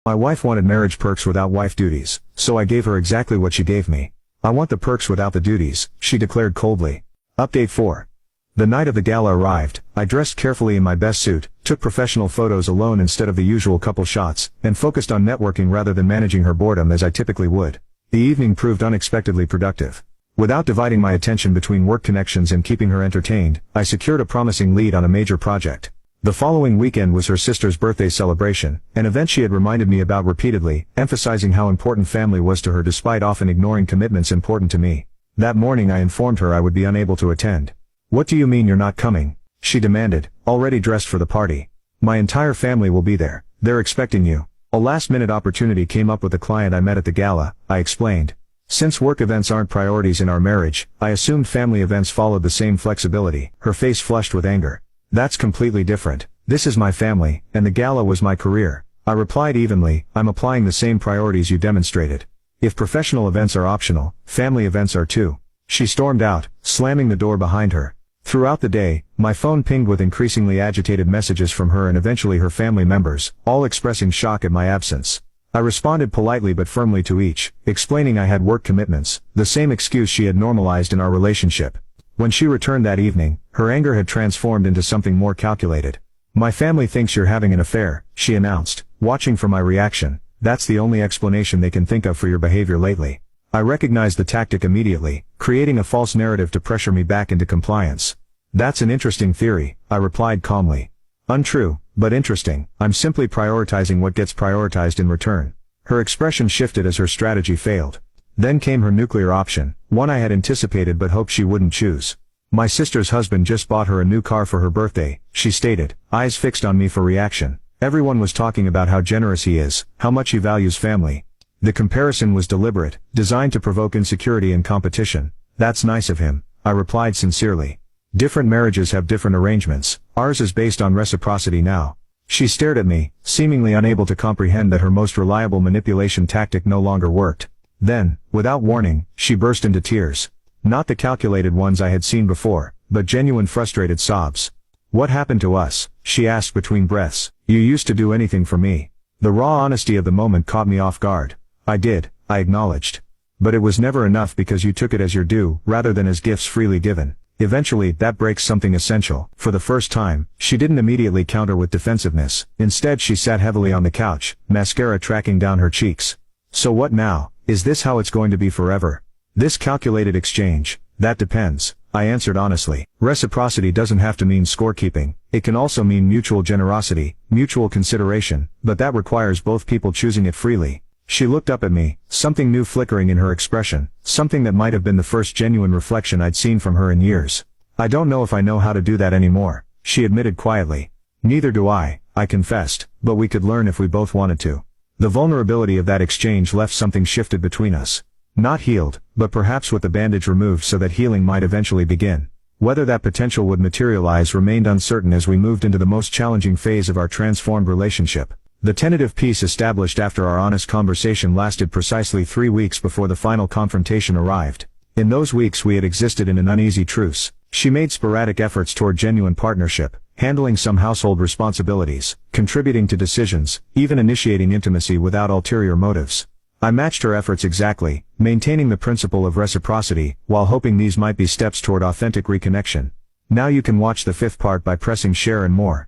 My wife wanted marriage perks without wife duties, so I gave her exactly what she gave me. I want the perks without the duties, she declared coldly. Update 4. The night of the gala arrived. I dressed carefully in my best suit, took professional photos alone instead of the usual couple shots, and focused on networking rather than managing her boredom as I typically would. The evening proved unexpectedly productive. Without dividing my attention between work connections and keeping her entertained, I secured a promising lead on a major project. The following weekend was her sister's birthday celebration, an event she had reminded me about repeatedly, emphasizing how important family was to her despite often ignoring commitments important to me. That morning I informed her I would be unable to attend. "What do you mean you're not coming?" she demanded, already dressed for the party. "My entire family will be there. They're expecting you." A last-minute opportunity came up with a client I met at the gala, I explained. Since work events aren't priorities in our marriage, I assumed family events followed the same flexibility. Her face flushed with anger. "That's completely different. This is my family, and the gala was my career." I replied evenly, "I'm applying the same priorities you demonstrated. If professional events are optional, family events are too." She stormed out, slamming the door behind her. Throughout the day, my phone pinged with increasingly agitated messages from her and eventually her family members, all expressing shock at my absence. I responded politely but firmly to each, explaining I had work commitments, the same excuse she had normalized in our relationship. When she returned that evening, her anger had transformed into something more calculated. "My family thinks you're having an affair," she announced, watching for my reaction. "That's the only explanation they can think of for your behavior lately." I recognized the tactic immediately, creating a false narrative to pressure me back into compliance. "That's an interesting theory," I replied calmly. "Untrue, but interesting. I'm simply prioritizing what gets prioritized in return." Her expression shifted as her strategy failed. Then came her nuclear option, one I had anticipated but hoped she wouldn't choose. "My sister's husband just bought her a new car for her birthday," she stated, eyes fixed on me for reaction. "Everyone was talking about how generous he is, how much he values family." The comparison was deliberate, designed to provoke insecurity and competition. "That's nice of him," I replied sincerely. "Different marriages have different arrangements. Ours is based on reciprocity now." She stared at me, seemingly unable to comprehend that her most reliable manipulation tactic no longer worked. Then, without warning, she burst into tears. Not the calculated ones I had seen before, but genuine frustrated sobs. "What happened to us?" she asked between breaths. "You used to do anything for me." The raw honesty of the moment caught me off guard. "I did," I acknowledged. "But it was never enough because you took it as your due, rather than as gifts freely given. Eventually, that breaks something essential." For the first time, she didn't immediately counter with defensiveness. Instead she sat heavily on the couch, mascara tracking down her cheeks. "So what now? Is this how it's going to be forever?" "This calculated exchange, that depends," I answered honestly. "Reciprocity doesn't have to mean scorekeeping. It can also mean mutual generosity, mutual consideration, but that requires both people choosing it freely." She looked up at me, something new flickering in her expression, something that might have been the first genuine reflection I'd seen from her in years. "I don't know if I know how to do that anymore," she admitted quietly. "Neither do I confessed, "but we could learn if we both wanted to." The vulnerability of that exchange left something shifted between us. Not healed, but perhaps with the bandage removed so that healing might eventually begin. Whether that potential would materialize remained uncertain as we moved into the most challenging phase of our transformed relationship. The tentative peace established after our honest conversation lasted precisely 3 weeks before the final confrontation arrived. In those weeks we had existed in an uneasy truce. She made sporadic efforts toward genuine partnership, handling some household responsibilities, contributing to decisions, even initiating intimacy without ulterior motives. I matched her efforts exactly, maintaining the principle of reciprocity, while hoping these might be steps toward authentic reconnection. Now you can watch the 5th part by pressing share and more.